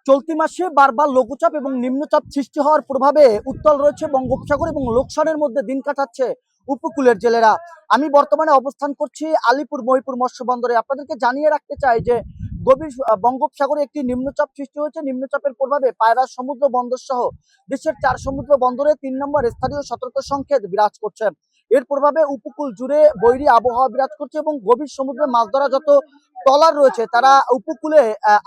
চলতি মাসে বারবার লঘুচাপ এবং নিম্নচাপ সৃষ্টি হওয়ার প্রভাবে উত্তাল রয়েছে বঙ্গোপসাগর এবং লোকসানের মধ্যে দিন কাটাচ্ছে উপকূলের জেলেরা। আমি বর্তমানে অবস্থান করছি আলিপুর মহিপুর মৎস্য বন্দরে। আপনাদেরকে জানিয়ে রাখতে চাই যে গভীর বঙ্গোপসাগরে একটি নিম্নচাপ সৃষ্টি হয়েছে। নিম্নচাপের প্রভাবে পায়রা সমুদ্র বন্দর সহ দেশের 4 সমুদ্র বন্দরে 3 নম্বর স্থানীয় সতর্ক সংকেত বিরাজ করছে। এর প্রভাবে উপকূল জুড়ে বৈরী আবহাওয়া বিরাজ করছে এবং গভীর সমুদ্রে মাছ ধরা যত ট্রলার রয়েছে তারা উপকূলে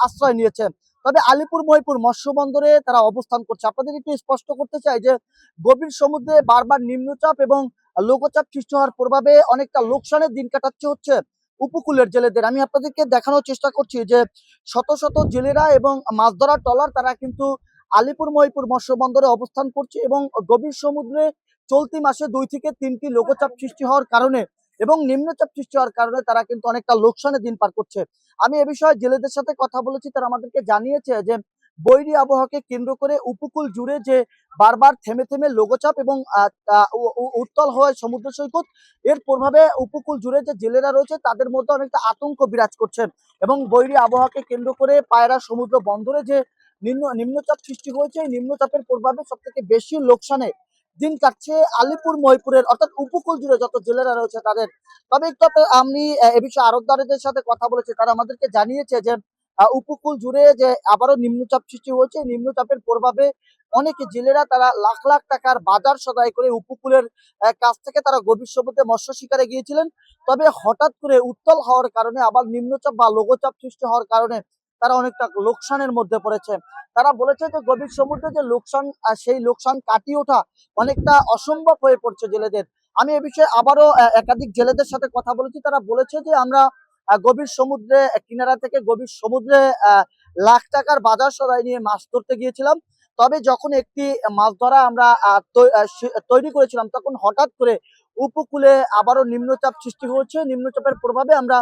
আশ্রয় নিয়েছে। তবে আলিপুর মহিপুর মৎস্য বন্দরে তারা অবস্থান করছে। আপনাদের একটু স্পষ্ট করতে চাই যে গভীর সমুদ্রে বারবার নিম্নচাপ এবং লঘুচাপ সৃষ্টি হওয়ার প্রভাবে অনেকটা লোকসানের দিন কাটাচ্ছে হচ্ছে উপকূলের জেলেদের। আমি আপনাদেরকে দেখানোর চেষ্টা করছি যে শত শত জেলেরা এবং মাছ ধরার ট্রলার তারা কিন্তু আলিপুর মহিপুর মৎস্য বন্দরে অবস্থান করছে এবং গভীর সমুদ্রে চলতি মাসে 2 থেকে 3টি লঘুচাপ সৃষ্টি হওয়ার কারণে এবং নিম্নচাপ সৃষ্টি হওয়ার কারণে তারা কিন্তু অনেকটা লোকসানের দিন পার করছে। আমি এ বিষয়ে জেলেদের সাথে কথা বলেছি, তারা আমাদেরকে জানিয়েছে যে বৈরী আবহাওয়াকে কেন্দ্র করে উপকূল জুড়ে যে বারবার থেমে থেমে লঘুচাপ এবং উত্তাল হওয়ায় সমুদ্র সৈকত, এর প্রভাবে উপকূল জুড়ে যে জেলেরা রয়েছে তাদের মধ্যে অনেকটা আতঙ্ক বিরাজ করছে এবং বৈরী আবহাওয়াকে কেন্দ্র করে পায়রা সমুদ্র বন্দরে যে নিম্নচাপ সৃষ্টি হয়েছে, এই নিম্নচাপের প্রভাবে সব থেকে বেশি লোকসানে দিন কাটছে আলিপুর মহিপুরের অর্থাৎ উপকূল জুড়ে যত জেলেরা রয়েছে তাদের। তবে একটু আমি এ বিষয়ে আড়তদারদের সাথে কথা বলেছি, তারা আমাদেরকে জানিয়েছে যে উপকূল জুড়ে যে আবারও নিম্নচাপ সৃষ্টি হয়েছে। নিম্নচাপের প্রভাবে অনেক জেলেরা তারা লাখ লাখ টাকার বাজার সদাই করে উপকূলের কাছ থেকে তারা গভীর সমুদ্রে মৎস্য শিকারে গিয়েছিলেন। তবে হঠাৎ করে উত্তাল হওয়ার কারণে আবার নিম্নচাপ বা লঘুচাপ সৃষ্টি হওয়ার কারণে তারা অনেকটা লোকসানের মধ্যে পড়েছে। তারা বলেছে যে গভীর সমুদ্রে যে লোকসান, সেই লোকসান কাটিয়ে ওঠা অনেকটা অসম্ভব হয়ে পড়ছে জেলেদের। আমি এ বিষয়ে আবারও একাধিক জেলেদের সাথে কথা বলেছি, তারা বলেছে যে আমরা গভীর সমুদ্রে কিনারা থেকে গভীর সমুদ্রে লাখ টাকার বাজার সদাই নিয়ে মাছ ধরতে গিয়েছিলাম। তবে যখন একটি মাছ ধরা আমরা তৈরি করেছিলাম তখন হঠাৎ করে উপকূলে আবারও নিম্নচাপ সৃষ্টি হয়েছে। নিম্নচাপের প্রভাবে আমরা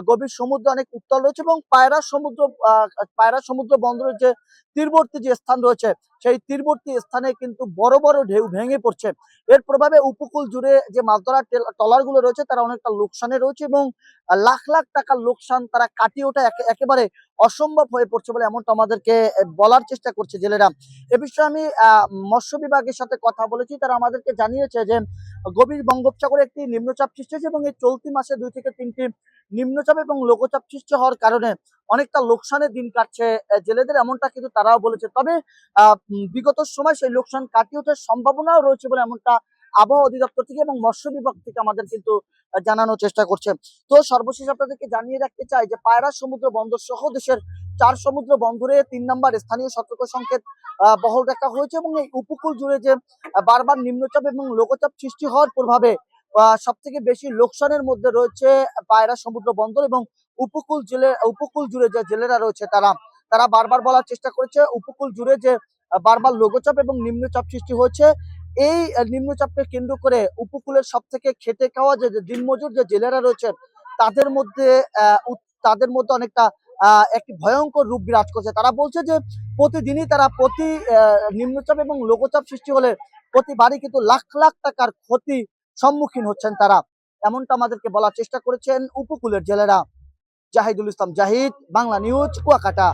গভীর সমুদ্রে অনেক উত্তাল রয়েছে এবং পায়রা সমুদ্র বন্দরের যে তীরবর্তী যে স্থান রয়েছে সেই তীরবর্তী স্থানে কিন্তু বড় বড় ঢেউ ভেঙে পড়ছে। এর প্রভাবে উপকূল জুড়ে যে মাছ ধরার ট্রলার গুলো রয়েছে তারা অনেকটা লোকসানে রয়েছে এবং লাখ লাখ টাকার লোকসান তারা কাটিয়ে ওঠা একেবারে অসম্ভব হয়ে পড়ছে বলে এমনটা আমাদেরকে বলার চেষ্টা করছে জেলেরা। এ বিষয়ে আমি মৎস্য বিভাগের সাথে কথা বলেছি, তারা আমাদেরকে জানিয়েছে যে গভীর বঙ্গোপসাগরে একটি নিম্নচাপ সৃষ্টি হয়েছে এবং এই চলতি মাসে 2 থেকে 3টি নিম্নচাপ এবং লঘুচাপ সৃষ্টি হওয়ার কারণে অনেকটা লোকসানের দিন কাটছে জেলেদের, এমনটা কিন্তু তারাও বলেছে। তবে বিগত সময় সেই লোকসান কাটিয়ে ওঠার সম্ভাবনাও রয়েছে বলে এমনটা আবহাওয়া অধিদপ্তর থেকে এবং মৎস্য বিভাগ থেকে আমাদের কিন্তু জানানোর চেষ্টা করছে। তো সর্বশেষ আপনাদেরকে জানিয়ে রাখতে চাই যে পায়রা সমুদ্র বন্দর সহ দেশের 4 সমুদ্র বন্দরে 3 নম্বর স্থানীয় সতর্ক সংকেত বহাল রাখা হয়েছে এবং এই উপকূল জুড়ে যে বারবার নিম্নচাপ এবং লঘুচাপ সৃষ্টি হওয়ার প্রভাবে সব থেকে বেশি লোকসানের মধ্যে রয়েছে পায়রা সমুদ্র বন্দর এবং উপকূল জুড়ে যে জেলেরা রয়েছে তারা তারা বারবার বলার চেষ্টা করেছে উপকূল জুড়ে যে বারবার লঘুচাপ এবং নিম্নচাপ সৃষ্টি হয়েছে। এই নিম্নচাপকে কেন্দ্র করে উপকূলের সব থেকে খেটে খাওয়া যে দিনমজুর যে জেলেরা রয়েছে তাদের মধ্যে অনেকটা একটি ভয়ঙ্কর রূপ বিরাজ করছে। তারা বলছে যে প্রতিদিনই তারা নিম্নচাপ এবং লঘুচাপ সৃষ্টি হলে প্রতিবারই কিন্তু লাখ লাখ টাকার ক্ষতি সম্মুখীন হচ্ছেন তারা, এমনটা আমাদেরকে বলার চেষ্টা করেছেন উপকূলের জেলেরা। জাহিদুল ইসলাম জাহিদ, বাংলা নিউজ, কুয়াকাটা।